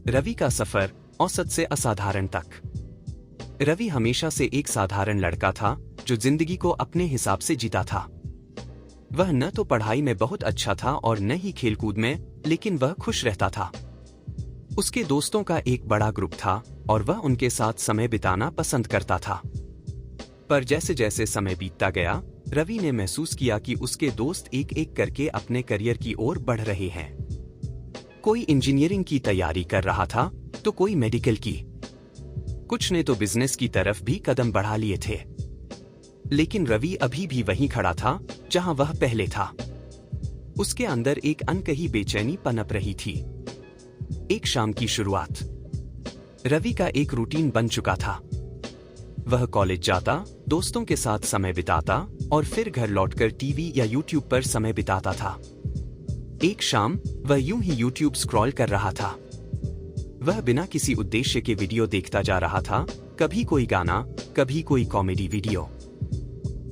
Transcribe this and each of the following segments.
रवि का सफर औसत से असाधारण तक। रवि हमेशा से एक साधारण लड़का था जो जिंदगी को अपने हिसाब से जीता था। वह न तो पढ़ाई में बहुत अच्छा था और न ही खेलकूद में, लेकिन वह खुश रहता था। उसके दोस्तों का एक बड़ा ग्रुप था और वह उनके साथ समय बिताना पसंद करता था। पर जैसे जैसे समय बीतता गया, रवि ने महसूस किया कि उसके दोस्त एक एक करके अपने करियर की ओर बढ़ रहे हैं। कोई इंजीनियरिंग की तैयारी कर रहा था तो कोई मेडिकल की, कुछ ने तो बिजनेस की तरफ भी कदम बढ़ा लिए थे। लेकिन रवि अभी भी वहीं खड़ा था जहां वह पहले था। उसके अंदर एक अनकही बेचैनी पनप रही थी। एक शाम की शुरुआत। रवि का एक रूटीन बन चुका था। वह कॉलेज जाता, दोस्तों के साथ समय बिताता और फिर घर लौटकर टीवी या यूट्यूब पर समय बिताता था। एक शाम वह यूं ही यूट्यूब स्क्रॉल कर रहा था। वह बिना किसी उद्देश्य के वीडियो देखता जा रहा था, कभी कोई गाना, कभी कोई कॉमेडी वीडियो।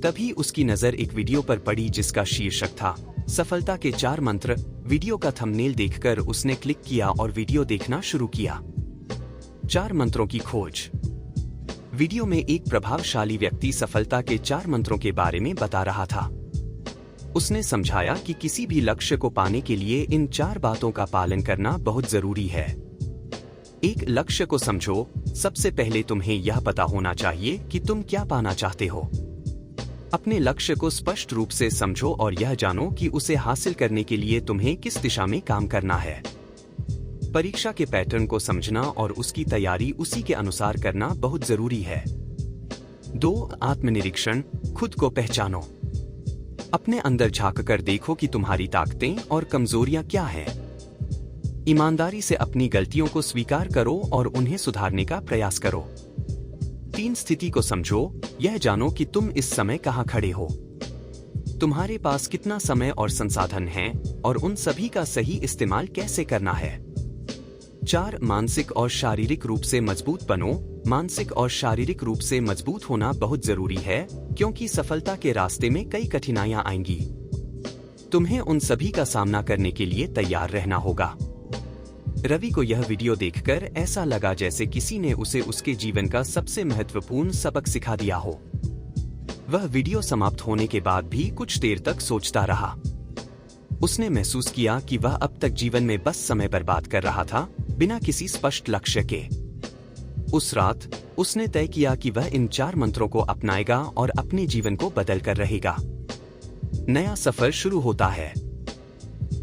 तभी उसकी नजर एक वीडियो पर पड़ी जिसका शीर्षक था सफलता के 4 मंत्र। वीडियो का थंबनेल देखकर उसने क्लिक किया और वीडियो देखना शुरू किया। 4 मंत्रों की खोज। वीडियो में एक प्रभावशाली व्यक्ति सफलता के 4 मंत्रों के बारे में बता रहा था। उसने समझाया कि किसी भी लक्ष्य को पाने के लिए इन 4 बातों का पालन करना बहुत जरूरी है। एक लक्ष्य को समझो। सबसे पहले तुम्हें यह पता होना चाहिए कि तुम क्या पाना चाहते हो। अपने लक्ष्य को स्पष्ट रूप से समझो और यह जानो कि उसे हासिल करने के लिए तुम्हें किस दिशा में काम करना है। परीक्षा के पैटर्न को समझना और उसकी तैयारी उसी के अनुसार करना बहुत जरूरी है। 2. आत्मनिरीक्षण। खुद को पहचानो। अपने अंदर झांककर देखो कि तुम्हारी ताकतें और कमजोरियां क्या हैं। ईमानदारी से अपनी गलतियों को स्वीकार करो और उन्हें सुधारने का प्रयास करो। 3. स्थिति को समझो। यह जानो कि तुम इस समय कहां खड़े हो। तुम्हारे पास कितना समय और संसाधन हैं और उन सभी का सही इस्तेमाल कैसे करना है। 4. मानसिक और शारीरिक रूप से मजबूत बनो। मानसिक और शारीरिक रूप से मजबूत होना बहुत जरूरी है, क्योंकि सफलता के रास्ते में कई कठिनाइयां आएंगी। तुम्हें उन सभी का सामना करने के लिए तैयार रहना होगा। रवि को यह वीडियो देखकर ऐसा लगा जैसे किसी ने उसे उसके जीवन का सबसे महत्वपूर्ण सबक सिखा दिया हो। वह वीडियो समाप्त होने के बाद भी कुछ देर तक सोचता रहा। उसने महसूस किया कि वह अब तक जीवन में बस समय बर्बाद कर रहा था, बिना किसी स्पष्ट लक्ष्य के। उस रात उसने तय किया कि वह इन 4 मंत्रों को अपनाएगा और अपने जीवन को बदल कर रहेगा। नया सफर शुरू होता है।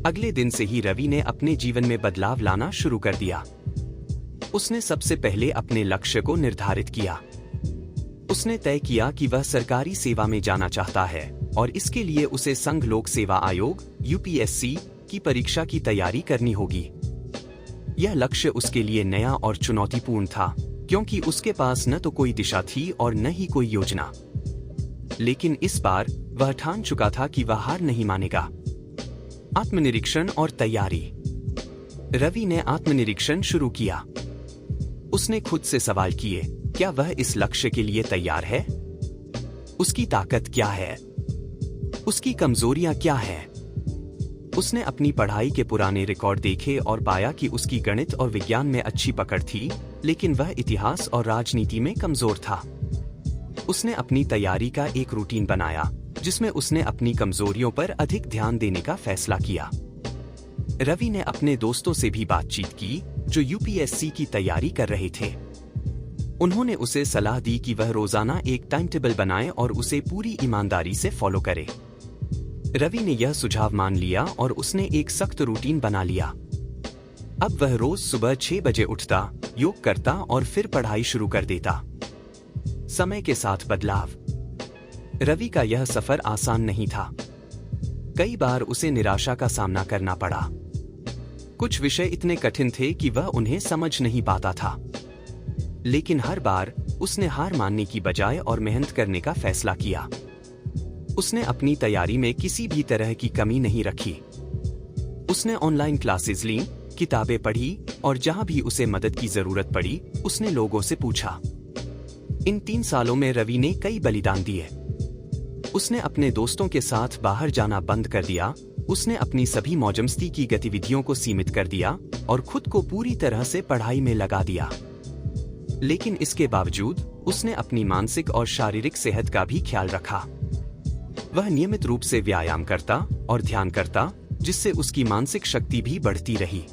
अगले दिन से ही रवि ने अपने जीवन में बदलाव लाना शुरू कर दिया। उसने सबसे पहले अपने लक्ष्य को निर्धारित किया। उसने तय किया कि वह सरकारी सेवा में जाना चाहता है और इसके लिए उसे संघ लोक सेवा आयोग (यूपीएससी) की परीक्षा की तैयारी करनी होगी। यह लक्ष्य उसके लिए नया और चुनौतीपूर्ण था, क्योंकि उसके पास न तो कोई दिशा थी और न ही कोई योजना। लेकिन इस बार वह ठान चुका था कि वह हार नहीं मानेगा। आत्मनिरीक्षण और तैयारी। रवि ने आत्मनिरीक्षण शुरू किया। उसने खुद से सवाल किए, क्या वह इस लक्ष्य के लिए तैयार है? उसकी ताकत क्या है? उसकी कमजोरियां क्या हैं? उसने अपनी पढ़ाई के पुराने रिकॉर्ड देखे और पाया कि उसकी गणित और विज्ञान में अच्छी पकड़ थी, लेकिन वह इतिहास और राजनीति में कमजोर था। उसने अपनी तैयारी का एक रूटीन बनाया, जिसमें उसने अपनी कमजोरियों पर अधिक ध्यान देने का फैसला किया। रवि ने अपने दोस्तों से भी बातचीत की, जो यूपीएससी की तैयारी कर रहे थे। उन्होंने उसे सलाह दी कि वह रोजाना एक टाइम टेबल बनाए और उसे पूरी ईमानदारी से फॉलो करे। रवि ने यह सुझाव मान लिया और उसने एक सख्त रूटीन बना लिया। अब वह रोज सुबह 6 बजे उठता, योग करता और फिर पढ़ाई शुरू कर देता। समय के साथ बदलाव। रवि का यह सफर आसान नहीं था। कई बार उसे निराशा का सामना करना पड़ा। कुछ विषय इतने कठिन थे कि वह उन्हें समझ नहीं पाता था। लेकिन हर बार उसने हार मानने की बजाय और मेहनत करने का फैसला किया। उसने अपनी तैयारी में किसी भी तरह की कमी नहीं रखी। उसने ऑनलाइन क्लासेस लीं, किताबें पढ़ी और जहां भी उसे मदद की जरूरत पड़ी, उसने लोगों से पूछा। इन 3 सालों में रवि ने कई बलिदान दिए। उसने अपने दोस्तों के साथ बाहर जाना बंद कर दिया, उसने अपनी सभी मौजमस्ती की गतिविधियों को सीमित कर दिया और खुद को पूरी तरह से पढ़ाई में लगा दिया। लेकिन इसके बावजूद उसने अपनी मानसिक और शारीरिक सेहत का भी ख्याल रखा। वह नियमित रूप से व्यायाम करता और ध्यान करता, जिससे उसकी मानसिक शक्ति भी बढ़ती रही।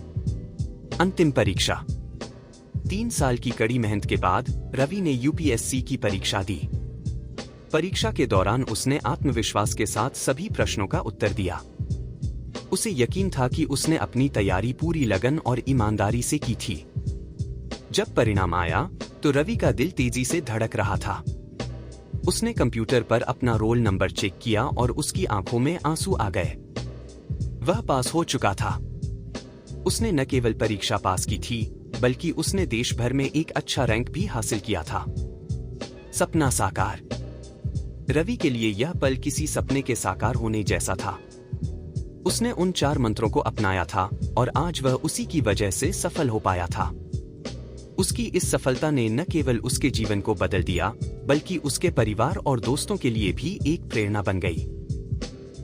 अंतिम परीक्षा। 3 साल की कड़ी मेहनत के बाद रवि ने यूपीएससी की परीक्षा दी। परीक्षा के दौरान उसने आत्मविश्वास के साथ सभी प्रश्नों का उत्तर दिया। उसे यकीन था कि उसने अपनी तैयारी पूरी लगन और ईमानदारी से की थी। जब परिणाम आया तो रवि का दिल तेजी से धड़क रहा था। उसने कंप्यूटर पर अपना रोल नंबर चेक किया और उसकी आंखों में आंसू आ गए। वह पास हो चुका था। उसने न केवल परीक्षा पास की थी, बल्कि उसने देश भर में एक अच्छा रैंक भी हासिल किया था। सपना साकार। रवि के लिए यह पल किसी सपने के साकार होने जैसा था। उसने उन 4 मंत्रों को अपनाया था और आज वह उसी की वजह से सफल हो पाया था। उसकी इस सफलता ने न केवल उसके जीवन को बदल दिया, बल्कि उसके परिवार और दोस्तों के लिए भी एक प्रेरणा बन गई।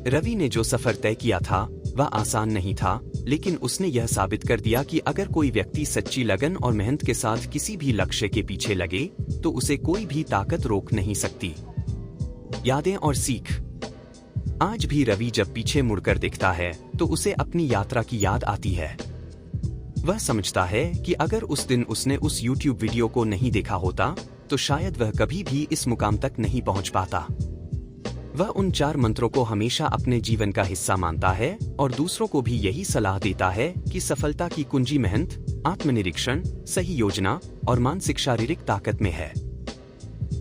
रवि ने जो सफर तय किया था वह आसान नहीं था, लेकिन उसने यह साबित कर दिया कि अगर कोई व्यक्ति सच्ची लगन और मेहनत के साथ किसी भी लक्ष्य के पीछे लगे तो उसे कोई भी ताकत रोक नहीं सकती। यादें और सीख। आज भी रवि जब पीछे मुड़कर देखता है तो उसे अपनी यात्रा की याद आती है। वह समझता है कि अगर उस दिन उसने उस YouTube वीडियो को नहीं देखा होता तो शायद वह कभी भी इस मुकाम तक नहीं पहुंच पाता। वह उन 4 मंत्रों को हमेशा अपने जीवन का हिस्सा मानता है और दूसरों को भी यही सलाह देता है कि सफलता की कुंजी मेहनत, आत्मनिरीक्षण, सही योजना और मानसिक शारीरिक ताकत में है।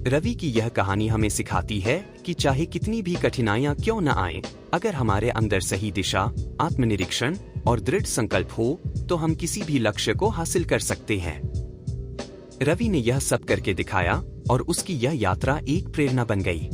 रवि की यह कहानी हमें सिखाती है कि चाहे कितनी भी कठिनाइयां क्यों न आए, अगर हमारे अंदर सही दिशा, आत्मनिरीक्षण और दृढ़ संकल्प हो तो हम किसी भी लक्ष्य को हासिल कर सकते हैं। रवि ने यह सब करके दिखाया और उसकी यह यात्रा एक प्रेरणा बन गई।